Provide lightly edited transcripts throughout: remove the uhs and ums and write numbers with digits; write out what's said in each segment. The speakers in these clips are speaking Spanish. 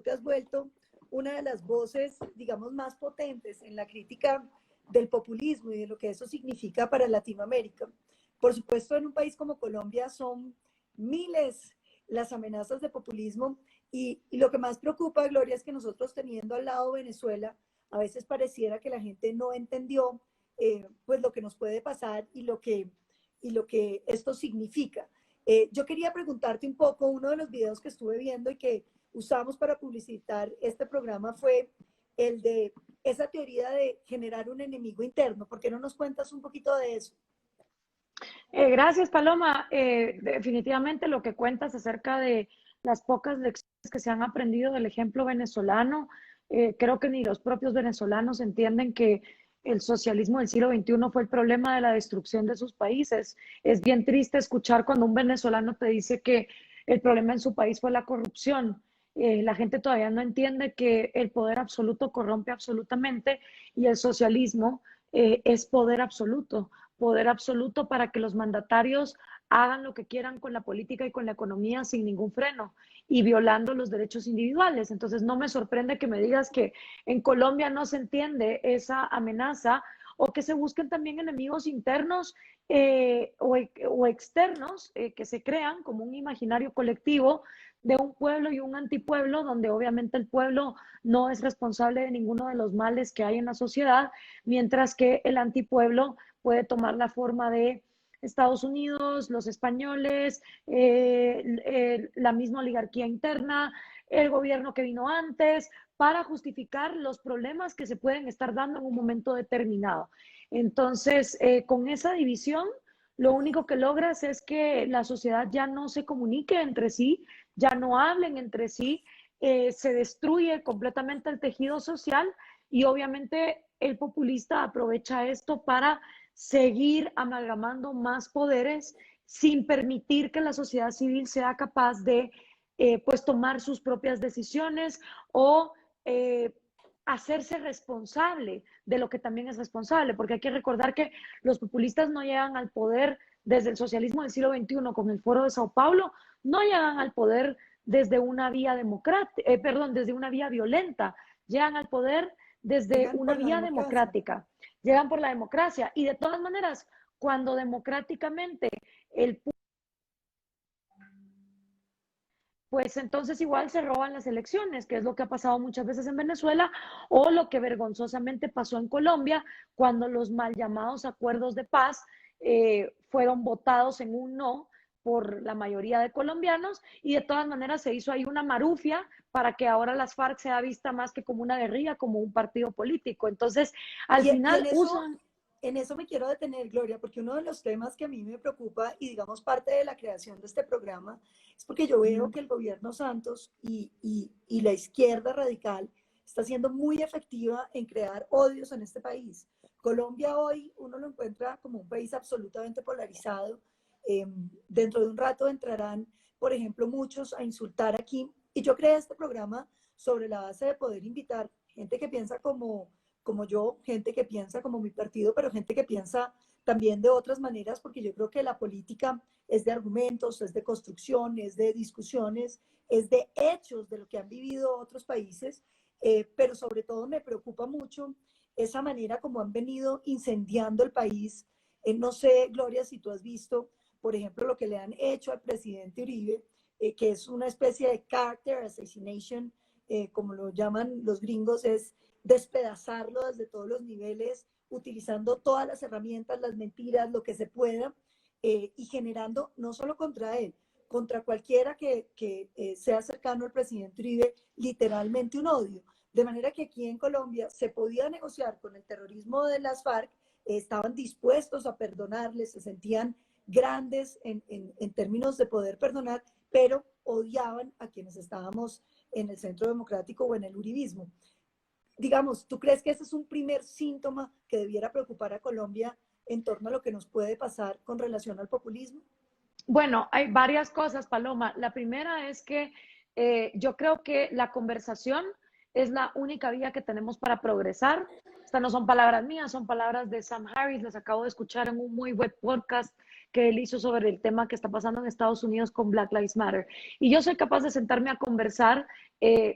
te has vuelto una de las voces, digamos, más potentes en la crítica del populismo y de lo que eso significa para Latinoamérica. Por supuesto, en un país como Colombia son miles las amenazas de populismo y lo que más preocupa, Gloria, es que nosotros teniendo al lado Venezuela, a veces pareciera que la gente no entendió pues lo que nos puede pasar y lo que esto significa. Yo quería preguntarte un poco, uno de los videos que estuve viendo y que usamos para publicitar este programa fue el de esa teoría de generar un enemigo interno. ¿Por qué no nos cuentas un poquito de eso? Gracias, Paloma. Definitivamente lo que cuentas acerca de las pocas lecciones que se han aprendido del ejemplo venezolano, creo que ni los propios venezolanos entienden que el socialismo del siglo XXI fue el problema de la destrucción de sus países. Es bien triste escuchar cuando un venezolano te dice que el problema en su país fue la corrupción. La gente todavía no entiende que el poder absoluto corrompe absolutamente y el socialismo es poder absoluto para que los mandatarios hagan lo que quieran con la política y con la economía sin ningún freno y violando los derechos individuales. Entonces no me sorprende que me digas que en Colombia no se entiende esa amenaza o que se busquen también enemigos internos o externos que se crean como un imaginario colectivo de un pueblo y un antipueblo, donde obviamente el pueblo no es responsable de ninguno de los males que hay en la sociedad, mientras que el antipueblo puede tomar la forma de Estados Unidos, los españoles, la misma oligarquía interna, el gobierno que vino antes, para justificar los problemas que se pueden estar dando en un momento determinado. Entonces, con esa división, lo único que logras es que la sociedad ya no se comunique entre sí, ya no hablen entre sí, se destruye completamente el tejido social y obviamente el populista aprovecha esto para seguir amalgamando más poderes sin permitir que la sociedad civil sea capaz de pues tomar sus propias decisiones o hacerse responsable de lo que también es responsable, porque hay que recordar que los populistas no llegan al poder desde el socialismo del siglo XXI con el Foro de Sao Paulo, no llegan al poder desde una vía desde una vía violenta, llegan al poder desde Llegan una por la vía democracia. democrática, llegan por la democracia y de todas maneras, cuando democráticamente el pues entonces igual se roban las elecciones, que es lo que ha pasado muchas veces en Venezuela, o lo que vergonzosamente pasó en Colombia, cuando los mal llamados acuerdos de paz fueron votados en un no por la mayoría de colombianos, y de todas maneras se hizo ahí una marufia para que ahora las FARC sea vista más que como una guerrilla, como un partido político. Entonces, al Y final usan. en eso me quiero detener, Gloria, porque uno de los temas que a mí me preocupa y digamos parte de la creación de este programa es porque yo veo que el gobierno Santos y la izquierda radical está siendo muy efectiva en crear odios en este país. Colombia hoy uno lo encuentra como un país absolutamente polarizado. Dentro de un rato entrarán, por ejemplo, muchos a insultar aquí. Y yo creé este programa sobre la base de poder invitar gente que piensa como yo, gente que piensa como mi partido, pero gente que piensa también de otras maneras, porque yo creo que la política es de argumentos, es de construcción, es de discusiones, es de hechos de lo que han vivido otros países, pero sobre todo me preocupa mucho esa manera como han venido incendiando el país. No sé, Gloria, si tú has visto, por ejemplo, lo que le han hecho al presidente Uribe, que es una especie de character assassination, como lo llaman los gringos, es despedazarlo desde todos los niveles, utilizando todas las herramientas, las mentiras, lo que se pueda, y generando no solo contra él, contra cualquiera que sea cercano al presidente Uribe, literalmente un odio. De manera que aquí en Colombia se podía negociar con el terrorismo de las FARC, estaban dispuestos a perdonarles, se sentían grandes en términos de poder perdonar, pero odiaban a quienes estábamos en el centro democrático o en el uribismo. Digamos, ¿tú crees que ese es un primer síntoma que debiera preocupar a Colombia en torno a lo que nos puede pasar con relación al populismo? Bueno, hay varias cosas, Paloma. La primera es que yo creo que la conversación es la única vía que tenemos para progresar. Estas no son palabras mías, son palabras de Sam Harris, las acabo de escuchar en un muy buen podcast que él hizo sobre el tema que está pasando en Estados Unidos con Black Lives Matter. Y yo soy capaz de sentarme a conversar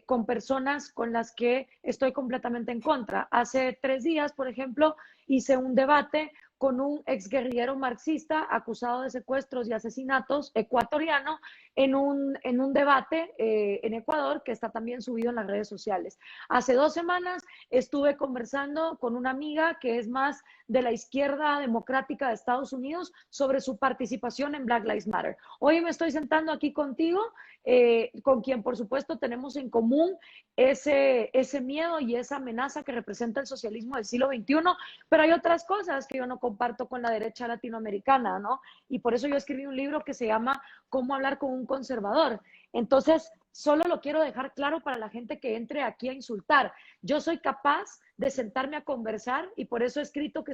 con personas con las que estoy completamente en contra. Hace 3 días, por ejemplo, hice un debate con un exguerrillero marxista acusado de secuestros y asesinatos ecuatoriano en un debate en Ecuador que está también subido en las redes sociales. Hace 2 semanas estuve conversando con una amiga que es más de la izquierda democrática de Estados Unidos sobre su participación en Black Lives Matter. Hoy me estoy sentando aquí contigo, con quien por supuesto tenemos en común ese miedo y esa amenaza que representa el socialismo del siglo XXI, pero hay otras cosas que yo no comparto con la derecha latinoamericana, ¿no? Y por eso yo escribí un libro que se llama Cómo hablar con un conservador. Entonces, solo lo quiero dejar claro para la gente que entre aquí a insultar. Yo soy capaz de sentarme a conversar y por eso he escrito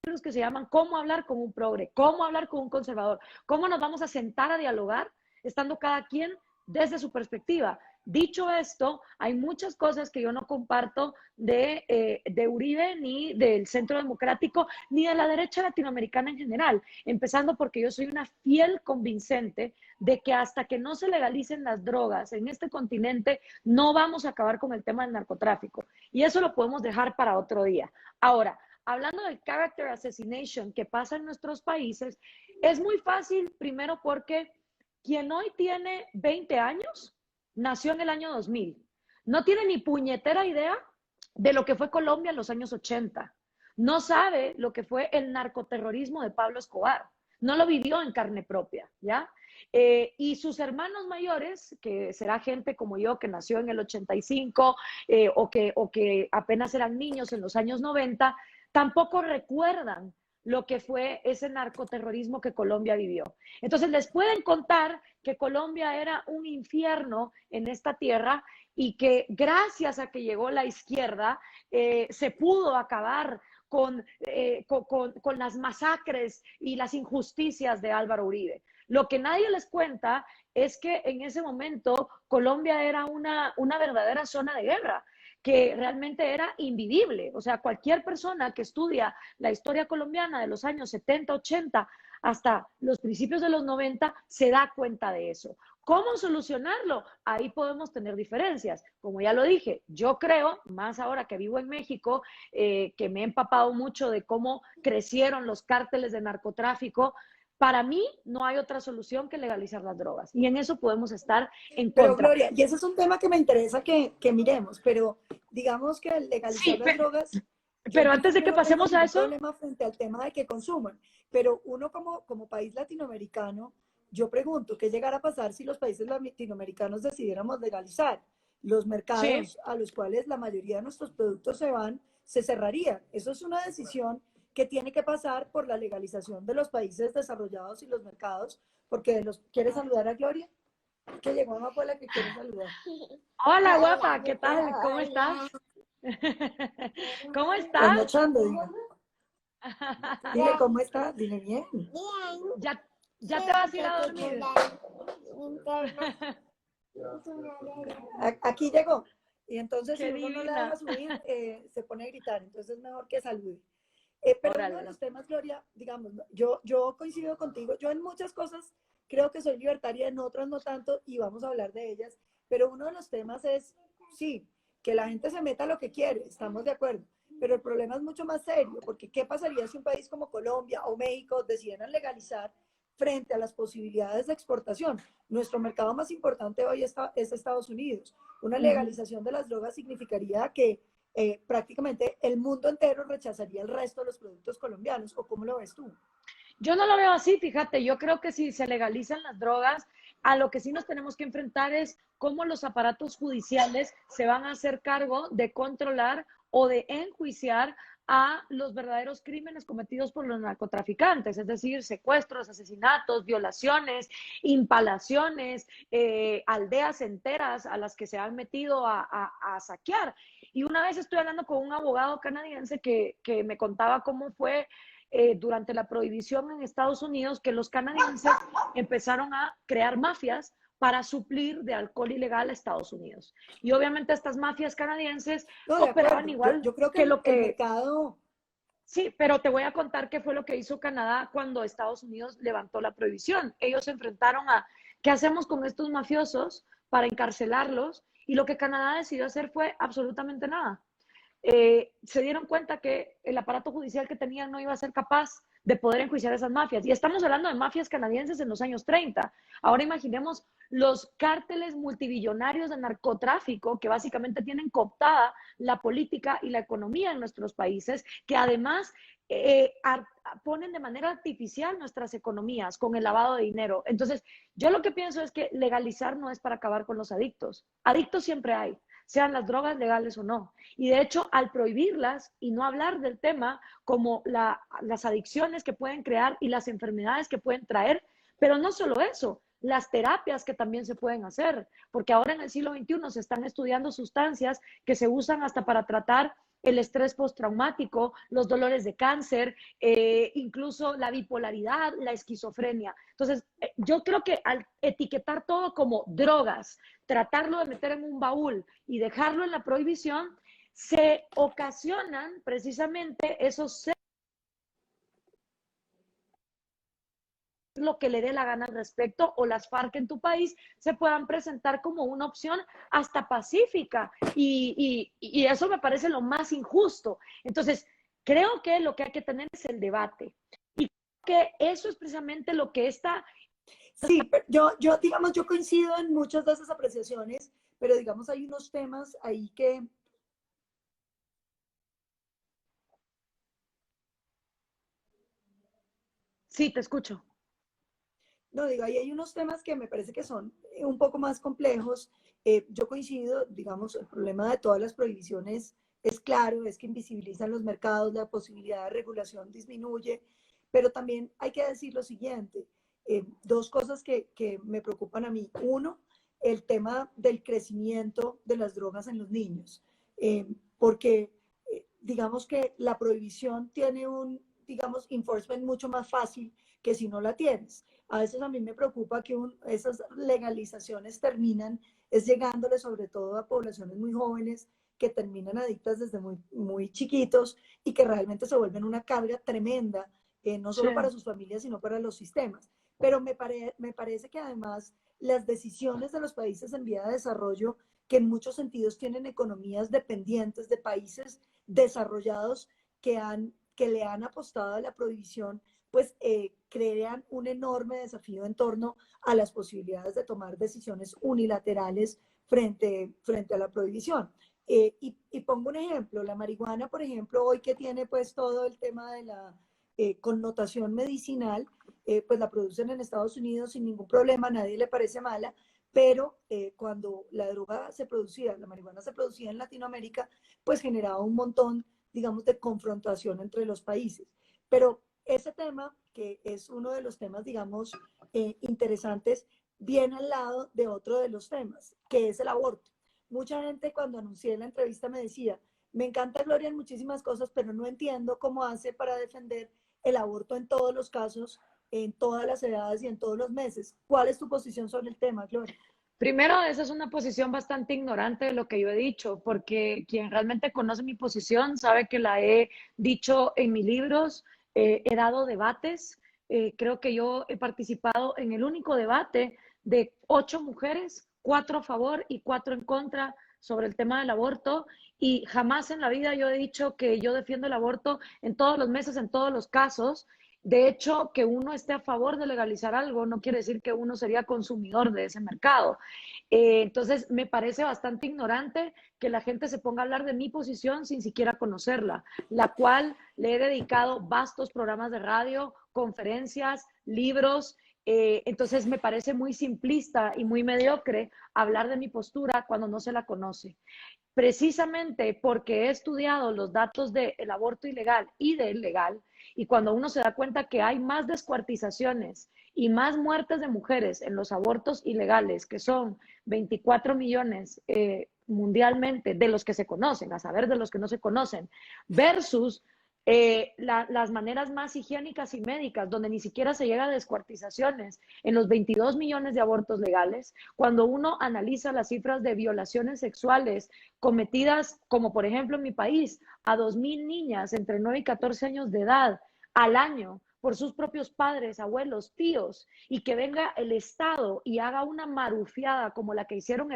libros que se llaman Cómo hablar con un progre, cómo hablar con un conservador, cómo nos vamos a sentar a dialogar estando cada quien desde su perspectiva. Dicho esto, hay muchas cosas que yo no comparto de Uribe, ni del Centro Democrático, ni de la derecha latinoamericana en general, empezando porque yo soy una fiel convincente de que hasta que no se legalicen las drogas en este continente, no vamos a acabar con el tema del narcotráfico. Y eso lo podemos dejar para otro día. Ahora, hablando del character assassination que pasa en nuestros países, es muy fácil, primero porque quien hoy tiene 20 años, nació en el año 2000. No tiene ni puñetera idea de lo que fue Colombia en los años 80. No sabe lo que fue el narcoterrorismo de Pablo Escobar. No lo vivió en carne propia, ¿ya? Y sus hermanos mayores, que será gente como yo que nació en el 85 o que apenas eran niños en los años 90, tampoco recuerdan lo que fue ese narcoterrorismo que Colombia vivió. Entonces les pueden contar que Colombia era un infierno en esta tierra y que gracias a que llegó la izquierda se pudo acabar con las masacres y las injusticias de Álvaro Uribe. Lo que nadie les cuenta es que en ese momento Colombia era una verdadera zona de guerra, que realmente era invivible. O sea, cualquier persona que estudia la historia colombiana de los años 70, 80 hasta los principios de los 90 se da cuenta de eso. ¿Cómo solucionarlo? Ahí podemos tener diferencias. Como ya lo dije, yo creo, más ahora que vivo en México, que me he empapado mucho de cómo crecieron los cárteles de narcotráfico. Para mí no hay otra solución que legalizar las drogas y en eso podemos estar en Pero contra. Gloria, y ese es un tema que me interesa que miremos, pero digamos que al legalizar Sí, las drogas, yo pero en antes de principio que no tengo pasemos a ningún eso, problema frente al tema de que consuman, pero uno como país latinoamericano, yo pregunto, ¿qué llegará a pasar si los países latinoamericanos decidiéramos legalizar? Los sí, mercados a los cuales la mayoría de nuestros productos se van, se cerrarían. Eso es una decisión que tiene que pasar por la legalización de los países desarrollados y los mercados, porque ¿quiere saludar a Gloria? Que llegó Amapola que quiere saludar. hola guapa, ¿qué tal? ¿Cómo estás? ¿Cómo estás? Trasnochando, diga. Dile cómo está, dile bien. ¿Ya, ya te vas a ir a dormir? Aquí llegó. Y entonces, si Qué uno no la deja divina. subir, se pone a gritar. Entonces, es mejor que salude. Pero uno de Órale. los temas, Gloria, digamos, yo coincido contigo. Yo en muchas cosas creo que soy libertaria, en otras no tanto, y vamos a hablar de ellas. Pero uno de los temas es, sí, que la gente se meta lo que quiere, estamos de acuerdo. Pero el problema es mucho más serio, porque ¿qué pasaría si un país como Colombia o México decidieran legalizar frente a las posibilidades de exportación? Nuestro mercado más importante hoy es Estados Unidos. Una legalización de las drogas significaría que prácticamente el mundo entero rechazaría el resto de los productos colombianos. ¿O cómo lo ves tú? Yo no lo veo así, fíjate, yo creo que si se legalizan las drogas, a lo que sí nos tenemos que enfrentar es cómo los aparatos judiciales se van a hacer cargo de controlar o de enjuiciar a los verdaderos crímenes cometidos por los narcotraficantes, es decir, secuestros, asesinatos, violaciones, impalaciones, aldeas enteras a las que se han metido a saquear. Y una vez estoy hablando con un abogado canadiense que me contaba cómo fue durante la prohibición en Estados Unidos que los canadienses empezaron a crear mafias para suplir de alcohol ilegal a Estados Unidos. Y obviamente estas mafias canadienses No, de operaban acuerdo. igual Yo creo que que lo el que... mercado, Sí, pero te voy a contar qué fue lo que hizo Canadá cuando Estados Unidos levantó la prohibición. Ellos se enfrentaron a qué hacemos con estos mafiosos para encarcelarlos y lo que Canadá decidió hacer fue absolutamente nada. Se dieron cuenta que el aparato judicial que tenían no iba a ser capaz de poder enjuiciar a esas mafias. Y estamos hablando de mafias canadienses en los años 30. Ahora imaginemos los cárteles multibillonarios de narcotráfico que básicamente tienen cooptada la política y la economía en nuestros países, que además ponen de manera artificial nuestras economías con el lavado de dinero. Entonces, yo lo que pienso es que legalizar no es para acabar con los adictos. Adictos siempre hay, sean las drogas legales o no. Y de hecho, al prohibirlas y no hablar del tema como las adicciones que pueden crear y las enfermedades que pueden traer, pero no solo eso, las terapias que también se pueden hacer, porque ahora en el siglo XXI se están estudiando sustancias que se usan hasta para tratar el estrés postraumático, los dolores de cáncer, incluso la bipolaridad, la esquizofrenia. Entonces, yo creo que al etiquetar todo como drogas, tratarlo de meter en un baúl y dejarlo en la prohibición, se ocasionan precisamente esos lo que le dé la gana al respecto o las FARC en tu país se puedan presentar como una opción hasta pacífica y eso me parece lo más injusto. Entonces, creo que lo que hay que tener es el debate y que eso es precisamente lo que está. Sí, pero digamos, yo coincido en muchas de esas apreciaciones, pero digamos, hay unos temas ahí que... Sí, te escucho. No, digo, ahí hay unos temas que me parece que son un poco más complejos. Yo coincido, digamos, el problema de todas las prohibiciones es claro, es que invisibilizan los mercados, la posibilidad de regulación disminuye, pero también hay que decir lo siguiente, dos cosas que me preocupan a mí. Uno, el tema del crecimiento de las drogas en los niños, porque digamos que la prohibición tiene un, digamos, enforcement mucho más fácil que si no la tienes. A veces a mí me preocupa que esas legalizaciones terminan, es llegándole sobre todo a poblaciones muy jóvenes que terminan adictas desde muy chiquitos y que realmente se vuelven una carga tremenda, no Sí. solo para sus familias, sino para los sistemas. Pero me parece que además las decisiones de los países en vía de desarrollo, que en muchos sentidos tienen economías dependientes de países desarrollados que le han apostado a la prohibición, pues crean un enorme desafío en torno a las posibilidades de tomar decisiones unilaterales frente a la prohibición. Y pongo un ejemplo, la marihuana, por ejemplo, hoy que tiene pues todo el tema de la connotación medicinal, pues la producen en Estados Unidos sin ningún problema, a nadie le parece mala, pero cuando la droga se producía, la marihuana se producía en Latinoamérica, pues generaba un montón, digamos, de confrontación entre los países. Pero ese tema, que es uno de los temas, digamos, interesantes, viene al lado de otro de los temas, que es el aborto. Mucha gente cuando anuncié la entrevista me decía, me encanta Gloria en muchísimas cosas, pero no entiendo cómo hace para defender el aborto en todos los casos, en todas las edades y en todos los meses. ¿Cuál es tu posición sobre el tema, Gloria? Primero, esa es una posición bastante ignorante de lo que yo he dicho, porque quien realmente conoce mi posición sabe que la he dicho en mis libros, he dado debates, creo que yo he participado en el único debate de 8 mujeres, 4 a favor y 4 en contra sobre el tema del aborto, y jamás en la vida yo he dicho que yo defiendo el aborto en todos los meses, en todos los casos. De hecho, que uno esté a favor de legalizar algo no quiere decir que uno sería consumidor de ese mercado. Entonces, me parece bastante ignorante que la gente se ponga a hablar de mi posición sin siquiera conocerla, la cual le he dedicado vastos programas de radio, conferencias, libros. Entonces, me parece muy simplista y muy mediocre hablar de mi postura cuando no se la conoce. Precisamente porque he estudiado los datos del aborto ilegal y del legal, y cuando uno se da cuenta que hay más descuartizaciones y más muertes de mujeres en los abortos ilegales, que son 24 millones mundialmente de los que se conocen, a saber de los que no se conocen, versus las maneras más higiénicas y médicas, donde ni siquiera se llega a descuartizaciones, en los 22 millones de abortos legales, cuando uno analiza las cifras de violaciones sexuales cometidas, como por ejemplo en mi país, a 2.000 niñas entre 9 y 14 años de edad al año por sus propios padres, abuelos, tíos, y que venga el Estado y haga una marufiada como la que hicieron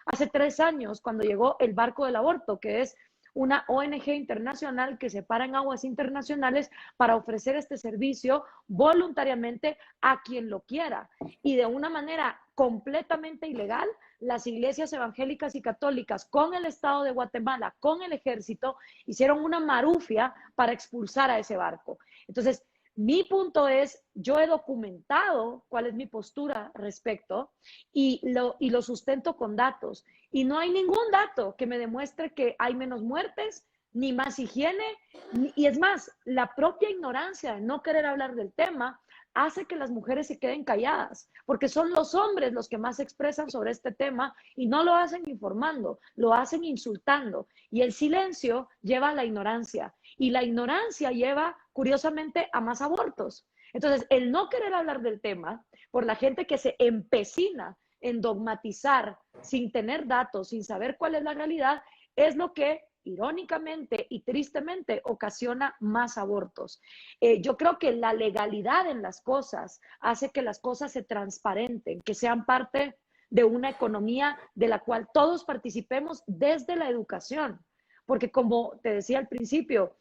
hace 3 años, cuando llegó el barco del aborto, que es una ONG internacional que se para en aguas internacionales para ofrecer este servicio voluntariamente a quien lo quiera. Y de una manera completamente ilegal, las iglesias evangélicas y católicas con el Estado de Guatemala, con el ejército, hicieron una marufia para expulsar a ese barco. Entonces, mi punto es, yo he documentado cuál es mi postura respecto y lo sustento con datos. Y no hay ningún dato que me demuestre que hay menos muertes, ni más higiene, y es más, la propia ignorancia de no querer hablar del tema hace que las mujeres se queden calladas, porque son los hombres los que más se expresan sobre este tema y no lo hacen informando, lo hacen insultando. Y el silencio lleva a la ignorancia y la ignorancia lleva, curiosamente, a más abortos. Entonces, el no querer hablar del tema por la gente que se empecina en dogmatizar sin tener datos, sin saber cuál es la realidad, es lo que irónicamente y tristemente ocasiona más abortos. Yo creo que la legalidad en las cosas hace que las cosas se transparenten, que sean parte de una economía de la cual todos participemos desde la educación. Porque como te decía al principio,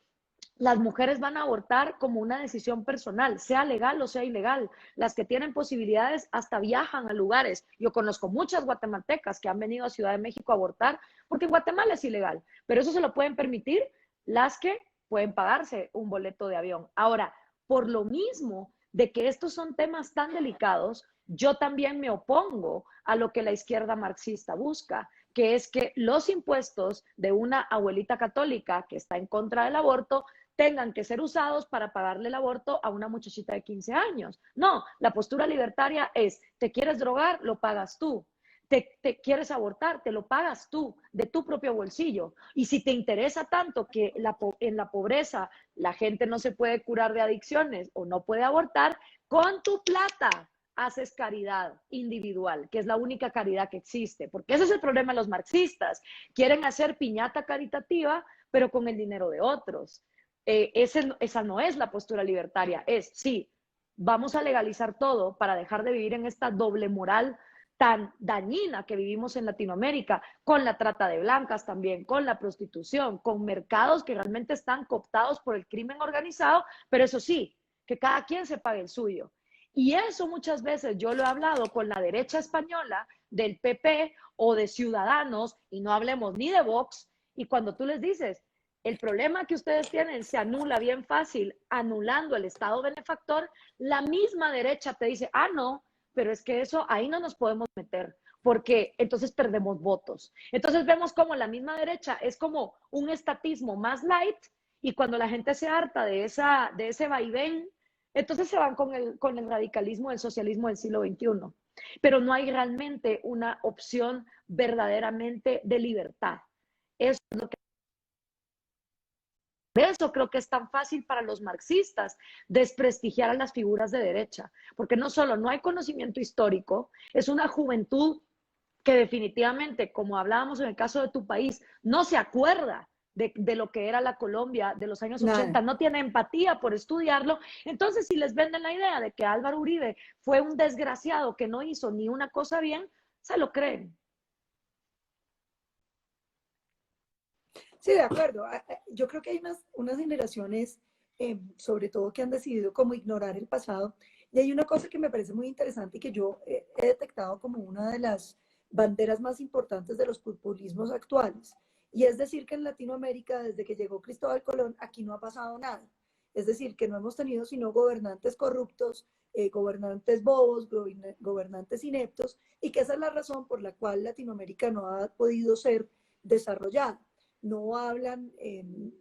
las mujeres van a abortar como una decisión personal, sea legal o sea ilegal. Las que tienen posibilidades hasta viajan a lugares. Yo conozco muchas guatemaltecas que han venido a Ciudad de México a abortar porque en Guatemala es ilegal, pero eso se lo pueden permitir las que pueden pagarse un boleto de avión. Ahora, por lo mismo de que estos son temas tan delicados, yo también me opongo a lo que la izquierda marxista busca, que es que los impuestos de una abuelita católica que está en contra del aborto tengan que ser usados para pagarle el aborto a una muchachita de 15 años. No, la postura libertaria es, te quieres drogar, lo pagas tú. Te quieres abortar, te lo pagas tú, de tu propio bolsillo. Y si te interesa tanto que en la pobreza la gente no se puede curar de adicciones o no puede abortar, con tu plata haces caridad individual, que es la única caridad que existe. Porque ese es el problema de los marxistas. Quieren hacer piñata caritativa, pero con el dinero de otros. Esa no es la postura libertaria, es sí, vamos a legalizar todo para dejar de vivir en esta doble moral tan dañina que vivimos en Latinoamérica, con la trata de blancas también, con la prostitución, con mercados que realmente están cooptados por el crimen organizado, pero eso sí, que cada quien se pague el suyo. Y eso muchas veces yo lo he hablado con la derecha española del PP o de Ciudadanos, y no hablemos ni de Vox, y cuando tú les dices, el problema que ustedes tienen se anula bien fácil anulando el Estado benefactor, la misma derecha te dice, ah, no, pero es que eso ahí no nos podemos meter, porque entonces perdemos votos. Entonces vemos como la misma derecha es como un estatismo más light y cuando la gente se harta de ese vaivén, entonces se van con el radicalismo del socialismo del siglo XXI. Pero no hay realmente una opción verdaderamente de libertad. Eso es lo que por eso creo que es tan fácil para los marxistas desprestigiar a las figuras de derecha, porque no solo no hay conocimiento histórico, es una juventud que definitivamente, como hablábamos en el caso de tu país, no se acuerda de lo que era la Colombia de los años Nada. 80, no tiene empatía por estudiarlo. Entonces, si les venden la idea de que Álvaro Uribe fue un desgraciado que no hizo ni una cosa bien, se lo creen. Sí, de acuerdo. Yo creo que hay unas generaciones, sobre todo, que han decidido como ignorar el pasado. Y hay una cosa que me parece muy interesante y que yo he detectado como una de las banderas más importantes de los populismos actuales. Y es decir, que en Latinoamérica, desde que llegó Cristóbal Colón, aquí no ha pasado nada. Es decir, que no hemos tenido sino gobernantes corruptos, gobernantes bobos, gobernantes ineptos, y que esa es la razón por la cual Latinoamérica no ha podido ser desarrollada. No hablan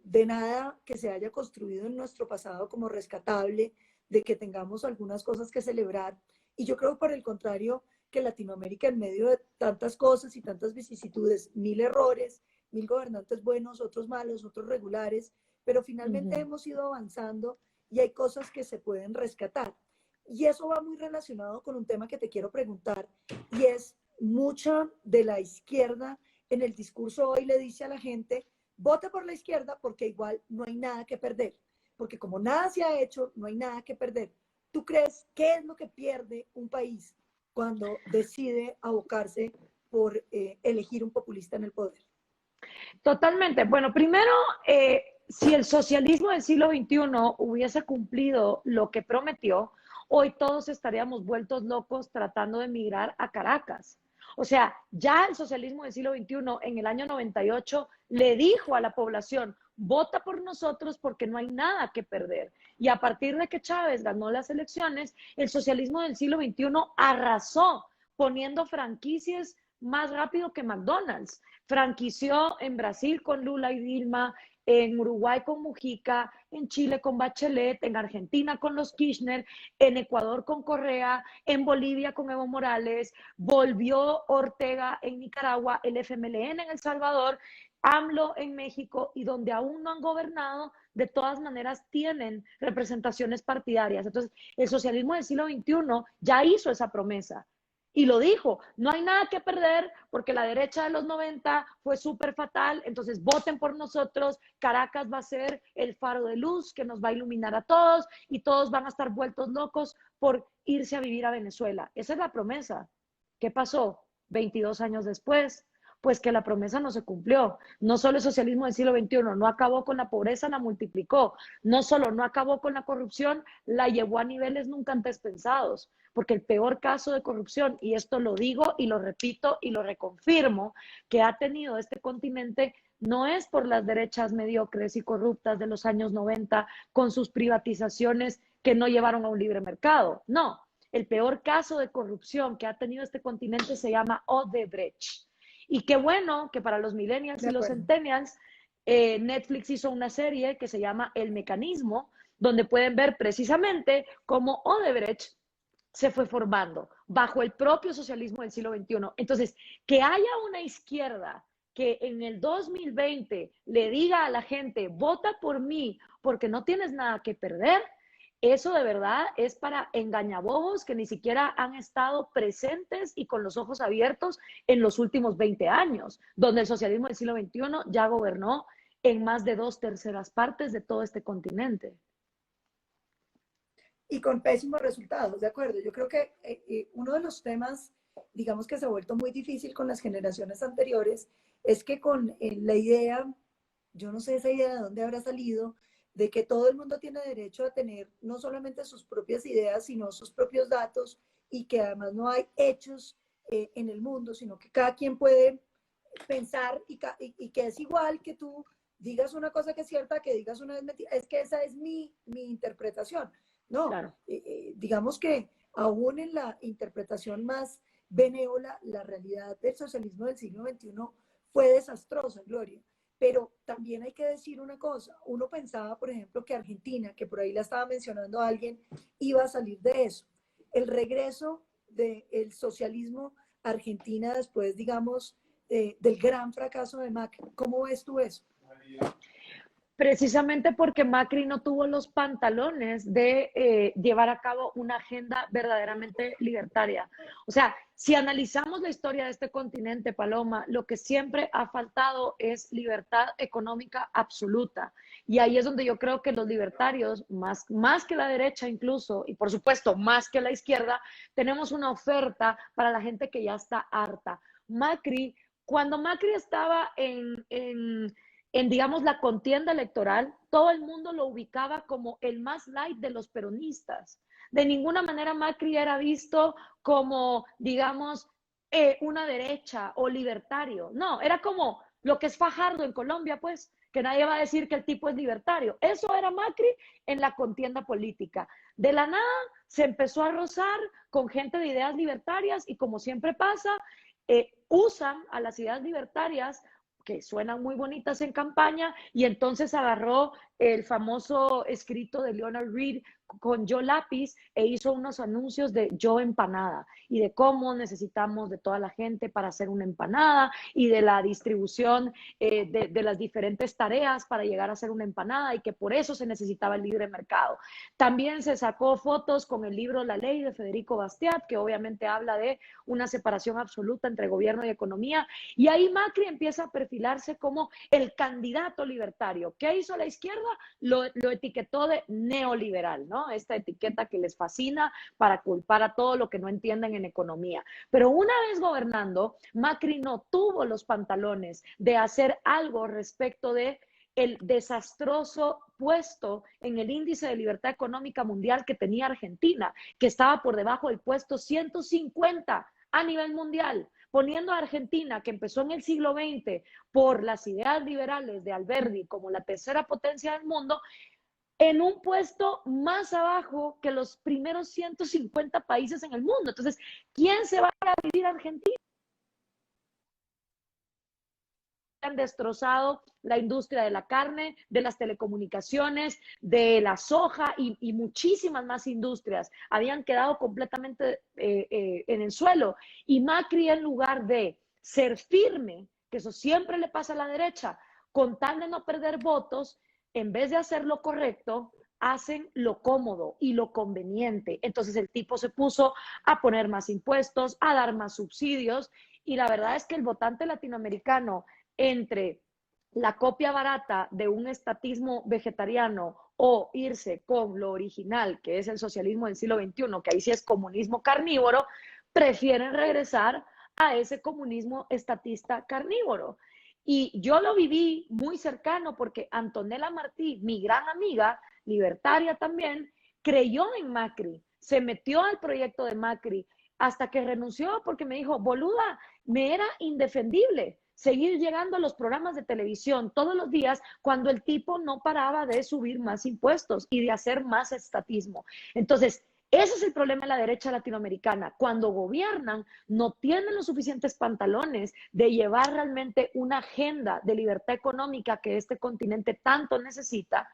de nada que se haya construido en nuestro pasado como rescatable, de que tengamos algunas cosas que celebrar. Y yo creo, por el contrario, que Latinoamérica, en medio de tantas cosas y tantas vicisitudes, mil errores, mil gobernantes buenos, otros malos, otros regulares, pero finalmente hemos ido avanzando y hay cosas que se pueden rescatar. Y eso va muy relacionado con un tema que te quiero preguntar, y es mucha de la izquierda en el discurso hoy le dice a la gente, vote por la izquierda porque igual no hay nada que perder, porque como nada se ha hecho, no hay nada que perder. ¿Tú crees qué es lo que pierde un país cuando decide abocarse por elegir un populista en el poder? Totalmente. Bueno, primero, si el socialismo del siglo XXI hubiese cumplido lo que prometió, hoy todos estaríamos vueltos locos tratando de emigrar a Caracas. O sea, ya el socialismo del siglo XXI en el año 98 le dijo a la población, vota por nosotros porque no hay nada que perder. Y a partir de que Chávez ganó las elecciones, el socialismo del siglo XXI arrasó poniendo franquicias más rápido que McDonald's. Franquició en Brasil con Lula y Dilma, en Uruguay con Mujica, en Chile con Bachelet, en Argentina con los Kirchner, en Ecuador con Correa, en Bolivia con Evo Morales, volvió Ortega en Nicaragua, el FMLN en El Salvador, AMLO en México, y donde aún no han gobernado, de todas maneras tienen representaciones partidarias. Entonces, el socialismo del siglo XXI ya hizo esa promesa. Y lo dijo, no hay nada que perder porque la derecha de los 90 fue súper fatal, entonces voten por nosotros, Caracas va a ser el faro de luz que nos va a iluminar a todos y todos van a estar vueltos locos por irse a vivir a Venezuela. Esa es la promesa. ¿Qué pasó 22 años después? Pues que la promesa no se cumplió. No solo el socialismo del siglo XXI no acabó con la pobreza, la multiplicó. No solo no acabó con la corrupción, la llevó a niveles nunca antes pensados. Porque el peor caso de corrupción, y esto lo digo y lo repito y lo reconfirmo, que ha tenido este continente no es por las derechas mediocres y corruptas de los años 90 con sus privatizaciones que no llevaron a un libre mercado. No, el peor caso de corrupción que ha tenido este continente se llama Odebrecht. Y qué bueno que para los millennials y los centennials, Netflix hizo una serie que se llama El Mecanismo, donde pueden ver precisamente cómo Odebrecht se fue formando bajo el propio socialismo del siglo XXI. Entonces, que haya una izquierda que en el 2020 le diga a la gente, vota por mí porque no tienes nada que perder, eso de verdad es para engañabobos que ni siquiera han estado presentes y con los ojos abiertos en los últimos 20 años, donde el socialismo del siglo XXI ya gobernó en más de 2/3 partes de todo este continente. Y con pésimos resultados, ¿de acuerdo? Yo creo que uno de los temas, digamos que se ha vuelto muy difícil con las generaciones anteriores, es que con la idea, yo no sé esa idea de dónde habrá salido, de que todo el mundo tiene derecho a tener no solamente sus propias ideas, sino sus propios datos, y que además no hay hechos en el mundo, sino que cada quien puede pensar y que es igual que tú digas una cosa que es cierta, que digas una vez mentira. Es que esa es mi interpretación. No, Claro. digamos que aún en la interpretación más benévola, la realidad del socialismo del siglo XXI fue desastrosa, Gloria. Pero también hay que decir una cosa, uno pensaba, por ejemplo, que Argentina, que por ahí la estaba mencionando alguien, iba a salir de eso. El regreso del socialismo a Argentina después, digamos, del gran fracaso de Macri. ¿Cómo ves tú eso? Precisamente porque Macri no tuvo los pantalones de llevar a cabo una agenda verdaderamente libertaria. O sea, si analizamos la historia de este continente, Paloma, lo que siempre ha faltado es libertad económica absoluta. Y ahí es donde yo creo que los libertarios, más que la derecha incluso, y por supuesto más que la izquierda, tenemos una oferta para la gente que ya está harta. Cuando Macri estaba digamos, la contienda electoral, todo el mundo lo ubicaba como el más light de los peronistas. De ninguna manera Macri era visto como, digamos, una derecha o libertario. No, era como lo que es Fajardo en Colombia, pues, que nadie va a decir que el tipo es libertario. Eso era Macri en la contienda política. De la nada se empezó a rozar con gente de ideas libertarias y, como siempre pasa, usan a las ideas libertarias que suenan muy bonitas en campaña, y entonces agarró el famoso escrito de Leonard Read con Yo Lápiz e hizo unos anuncios de Yo Empanada y de cómo necesitamos de toda la gente para hacer una empanada y de la distribución de las diferentes tareas para llegar a hacer una empanada y que por eso se necesitaba el libre mercado. También se sacó fotos con el libro La Ley de Federico Bastiat, que obviamente habla de una separación absoluta entre gobierno y economía, y ahí Macri empieza a perfilarse como el candidato libertario. ¿Qué hizo la izquierda? Lo etiquetó de neoliberal, ¿no? Esta etiqueta que les fascina para culpar a todo lo que no entienden en economía. Pero una vez gobernando, Macri no tuvo los pantalones de hacer algo respecto de el desastroso puesto en el índice de libertad económica mundial que tenía Argentina, que estaba por debajo del puesto 150 a nivel mundial, poniendo a Argentina, que empezó en el siglo XX por las ideas liberales de Alberdi como la tercera potencia del mundo, en un puesto más abajo que los primeros 150 países en el mundo. Entonces, ¿quién se va a vivir a Argentina? Han destrozado la industria de la carne, de las telecomunicaciones, de la soja y muchísimas más industrias. Habían quedado completamente en el suelo. Y Macri, en lugar de ser firme, que eso siempre le pasa a la derecha, con tal de no perder votos, en vez de hacer lo correcto, hacen lo cómodo y lo conveniente. Entonces el tipo se puso a poner más impuestos, a dar más subsidios, y la verdad es que el votante latinoamericano, entre la copia barata de un estatismo vegetariano o irse con lo original, que es el socialismo del siglo XXI, que ahí sí es comunismo carnívoro, prefieren regresar a ese comunismo estatista carnívoro. Y yo lo viví muy cercano porque Antonella Martí, mi gran amiga, libertaria también, creyó en Macri, se metió al proyecto de Macri hasta que renunció porque me dijo, boluda, me era indefendible seguir llegando a los programas de televisión todos los días cuando el tipo no paraba de subir más impuestos y de hacer más estatismo. Entonces, ese es el problema de la derecha latinoamericana. Cuando gobiernan, no tienen los suficientes pantalones de llevar realmente una agenda de libertad económica que este continente tanto necesita.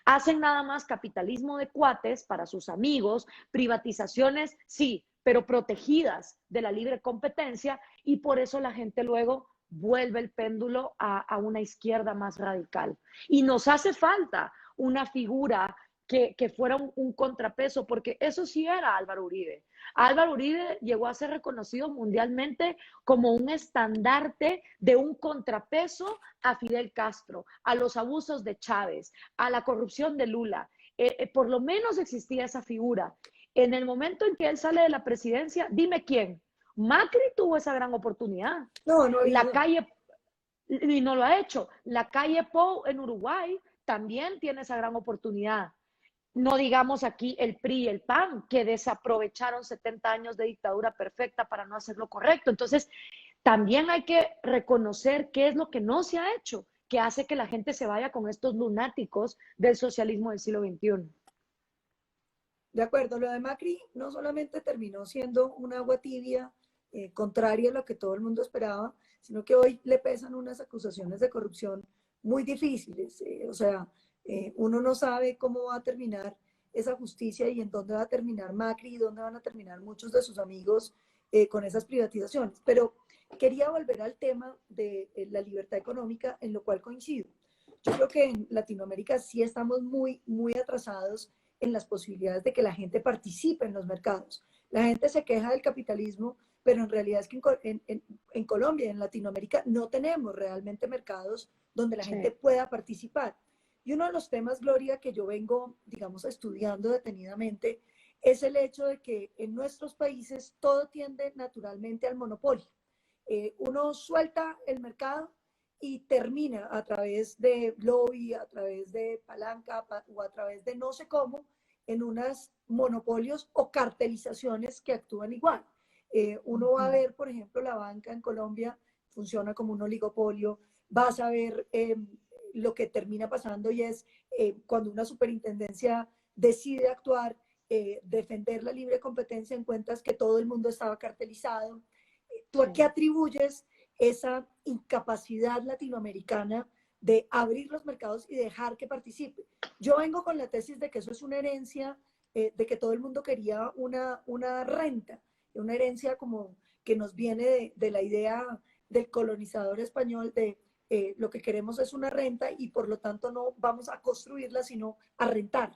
Hacen nada más capitalismo de cuates para sus amigos, privatizaciones, sí, pero protegidas de la libre competencia, y por eso la gente luego vuelve el péndulo a una izquierda más radical. Y nos hace falta una figura que fuera un contrapeso, porque eso sí era Álvaro Uribe. Álvaro Uribe llegó a ser reconocido mundialmente como un estandarte de un contrapeso a Fidel Castro, a los abusos de Chávez, a la corrupción de Lula. Por lo menos existía esa figura. En el momento en que él sale de la presidencia, dime quién. Macri tuvo esa gran oportunidad. No, no ha La habido. calle, y no lo ha hecho. La calle Pou en Uruguay también tiene esa gran oportunidad. No digamos aquí el PRI y el PAN, que desaprovecharon 70 años de dictadura perfecta para no hacer lo correcto. Entonces, también hay que reconocer qué es lo que no se ha hecho, que hace que la gente se vaya con estos lunáticos del socialismo del siglo XXI. De acuerdo, lo de Macri no solamente terminó siendo un agua tibia, contraria a lo que todo el mundo esperaba, sino que hoy le pesan unas acusaciones de corrupción muy difíciles. O sea, uno no sabe cómo va a terminar esa justicia y en dónde va a terminar Macri y dónde van a terminar muchos de sus amigos con esas privatizaciones. Pero quería volver al tema de la libertad económica, en lo cual coincido. Yo creo que en Latinoamérica sí estamos muy, muy atrasados en las posibilidades de que la gente participe en los mercados. La gente se queja del capitalismo, pero en realidad es que en Colombia, en Latinoamérica, no tenemos realmente mercados donde la gente pueda participar. Y uno de los temas, Gloria, que yo vengo, digamos, estudiando detenidamente, es el hecho de que en nuestros países todo tiende naturalmente al monopolio. Uno suelta el mercado y termina a través de lobby, a través de palanca o a través de no sé cómo, en unos monopolios o cartelizaciones que actúan igual. Uno va a ver, por ejemplo, la banca en Colombia funciona como un oligopolio. Vas a ver lo que termina pasando y es cuando una superintendencia decide actuar, defender la libre competencia, encuentras que todo el mundo estaba cartelizado. ¿Tú a qué atribuyes esa incapacidad latinoamericana de abrir los mercados y dejar que participe? Yo vengo con la tesis de que eso es una herencia de que todo el mundo quería una renta, una herencia como que nos viene de la idea del colonizador español de lo que queremos es una renta y por lo tanto no vamos a construirla, sino a rentar.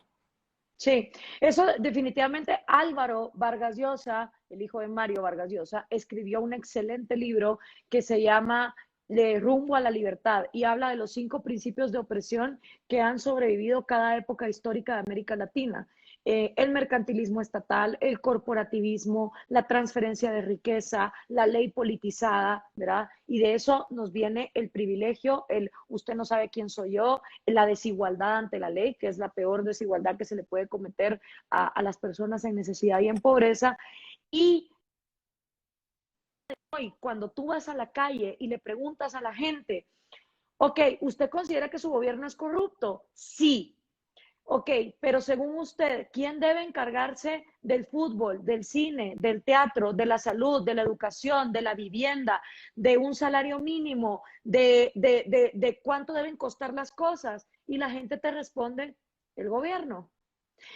Sí, eso definitivamente Álvaro Vargas Llosa, el hijo de Mario Vargas Llosa, escribió un excelente libro que se llama De rumbo a la libertad y habla de los 5 principios de opresión que han sobrevivido cada época histórica de América Latina. El mercantilismo estatal, el corporativismo, la transferencia de riqueza, la ley politizada, ¿verdad? Y de eso nos viene el privilegio, el usted no sabe quién soy yo, la desigualdad ante la ley, que es la peor desigualdad que se le puede cometer a las personas en necesidad y en pobreza. Y hoy, cuando tú vas a la calle y le preguntas a la gente, ok, ¿usted considera que su gobierno es corrupto? Sí. Ok, pero según usted, ¿quién debe encargarse del fútbol, del cine, del teatro, de la salud, de la educación, de la vivienda, de un salario mínimo, de cuánto deben costar las cosas? Y la gente te responde, el gobierno.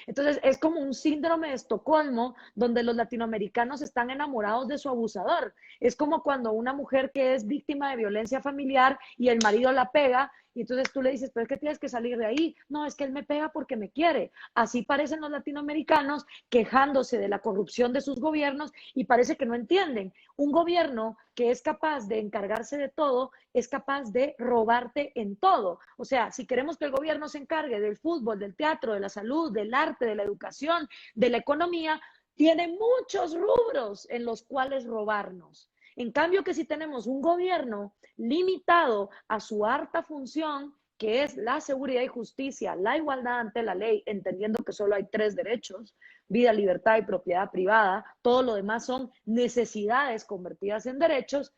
Entonces es como un síndrome de Estocolmo donde los latinoamericanos están enamorados de su abusador. Es como cuando una mujer que es víctima de violencia familiar y el marido la pega y entonces tú le dices, pero es que tienes que salir de ahí. No, es que él me pega porque me quiere. Así parecen los latinoamericanos quejándose de la corrupción de sus gobiernos y parece que no entienden. Un gobierno que es capaz de encargarse de todo es capaz de robarte en todo. O sea, si queremos que el gobierno se encargue del fútbol, del teatro, de la salud, del arte, de la educación, de la economía, tiene muchos rubros en los cuales robarnos. En cambio, que si tenemos un gobierno limitado a su harta función, que es la seguridad y justicia, la igualdad ante la ley, entendiendo que solo hay 3 derechos, vida, libertad y propiedad privada, todo lo demás son necesidades convertidas en derechos,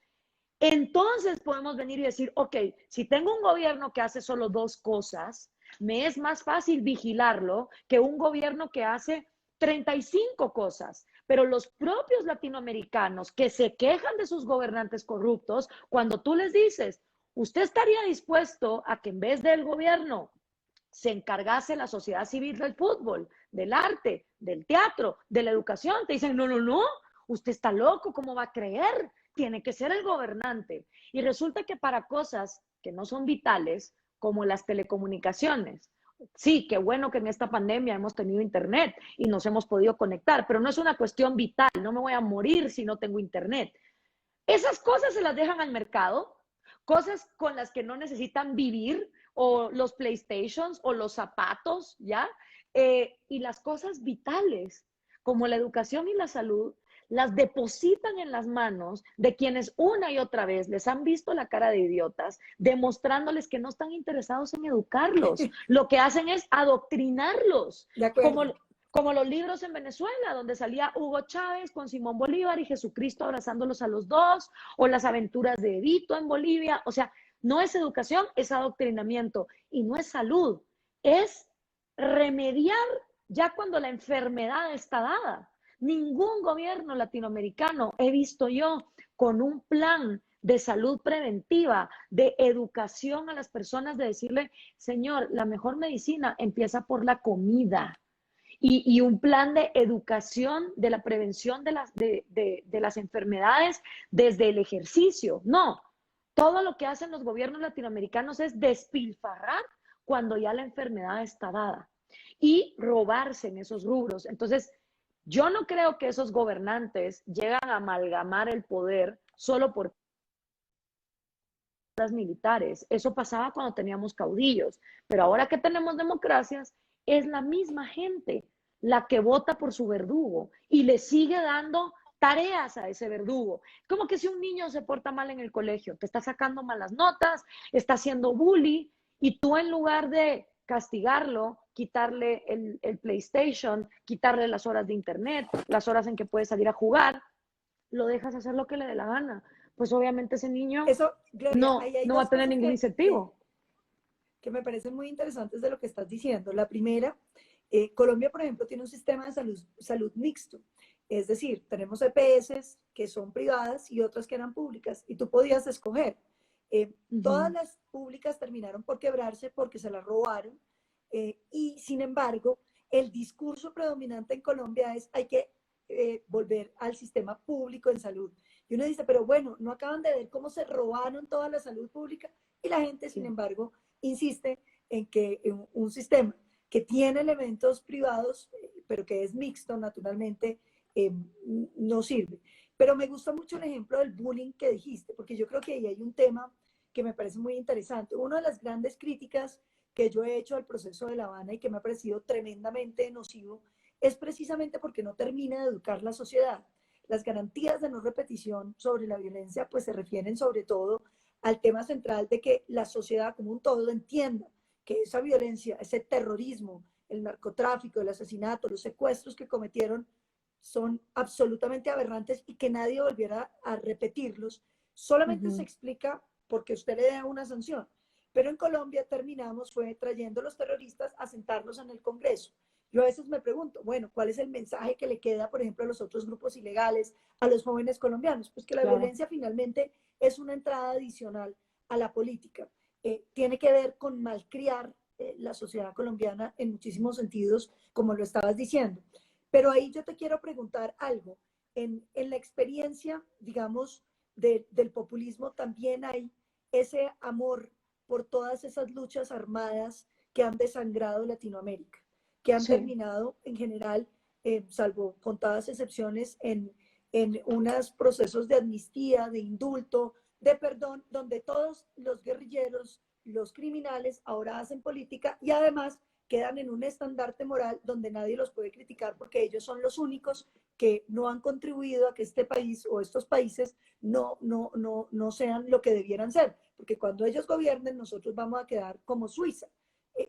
entonces podemos venir y decir, ok, si tengo un gobierno que hace solo 2 cosas, me es más fácil vigilarlo que un gobierno que hace 35 cosas. Pero los propios latinoamericanos que se quejan de sus gobernantes corruptos, cuando tú les dices, ¿usted estaría dispuesto a que en vez del gobierno se encargase la sociedad civil del fútbol, del arte, del teatro, de la educación? Te dicen, no, no, no, usted está loco, ¿cómo va a creer? Tiene que ser el gobernante. Y resulta que para cosas que no son vitales, como las telecomunicaciones, sí, qué bueno que en esta pandemia hemos tenido internet y nos hemos podido conectar, pero no es una cuestión vital, no me voy a morir si no tengo internet. Esas cosas se las dejan al mercado, cosas con las que no necesitan vivir, o los PlayStations, o los zapatos, ¿ya? Y las cosas vitales, como la educación y la salud, las depositan en las manos de quienes una y otra vez les han visto la cara de idiotas, demostrándoles que no están interesados en educarlos. Lo que hacen es adoctrinarlos, De como, acuerdo. como los libros en Venezuela, donde salía Hugo Chávez con Simón Bolívar y Jesucristo abrazándolos a los dos, o las aventuras de Evito en Bolivia. O sea, no es educación, es adoctrinamiento. Y no es salud, es remediar ya cuando la enfermedad está dada. Ningún gobierno latinoamericano he visto yo con un plan de salud preventiva, de educación a las personas, de decirle, señor, la mejor medicina empieza por la comida. Y un plan de educación de la prevención de las enfermedades desde el ejercicio. No, todo lo que hacen los gobiernos latinoamericanos es despilfarrar cuando ya la enfermedad está dada y robarse en esos rubros. Entonces, yo no creo que esos gobernantes llegan a amalgamar el poder solo por las militares. Eso pasaba cuando teníamos caudillos, pero ahora que tenemos democracias, es la misma gente la que vota por su verdugo y le sigue dando tareas a ese verdugo. Como que si un niño se porta mal en el colegio, te está sacando malas notas, está haciendo bully, y tú en lugar de castigarlo, quitarle el PlayStation, quitarle las horas de internet, las horas en que puede salir a jugar, lo dejas hacer lo que le dé la gana. Pues obviamente ese niño Eso, Gloria, no, ahí hay no va a dos tener cosas ningún incentivo. que me parecen muy interesantes de lo que estás diciendo. La primera, Colombia, por ejemplo, tiene un sistema de salud mixto. Es decir, tenemos EPS que son privadas y otras que eran públicas, y tú podías escoger. Todas las públicas terminaron por quebrarse porque se las robaron, y sin embargo, el discurso predominante en Colombia es hay que volver al sistema público en salud. Y uno dice, pero bueno, ¿no acaban de ver cómo se robaron toda la salud pública? Y la gente, sin embargo, insiste en que un sistema que tiene elementos privados, pero que es mixto, naturalmente, no sirve. Pero me gusta mucho el ejemplo del bullying que dijiste, porque yo creo que ahí hay un tema que me parece muy interesante. Una de las grandes críticas que yo he hecho al proceso de La Habana y que me ha parecido tremendamente nocivo es precisamente porque no termina de educar la sociedad. Las garantías de no repetición sobre la violencia pues se refieren sobre todo al tema central de que la sociedad como un todo entienda que esa violencia, ese terrorismo, el narcotráfico, el asesinato, los secuestros que cometieron son absolutamente aberrantes y que nadie volviera a repetirlos. Solamente se explica porque usted le da una sanción. Pero en Colombia terminamos fue trayendo a los terroristas a sentarlos en el Congreso. Yo a veces me pregunto, bueno, ¿cuál es el mensaje que le queda, por ejemplo, a los otros grupos ilegales, a los jóvenes colombianos? Pues que la violencia finalmente es una entrada adicional a la política. Tiene que ver con malcriar la sociedad colombiana en muchísimos sentidos, como lo estabas diciendo. Pero ahí yo te quiero preguntar algo. En la experiencia, digamos, del populismo también hay ese amor por todas esas luchas armadas que han desangrado Latinoamérica, que han terminado en general, salvo contadas excepciones, en unos procesos de amnistía, de indulto, de perdón, donde todos los guerrilleros, los criminales ahora hacen política y además quedan en un estandarte moral donde nadie los puede criticar porque ellos son los únicos que no han contribuido a que este país o estos países no sean lo que debieran ser, porque cuando ellos gobiernen nosotros vamos a quedar como Suiza.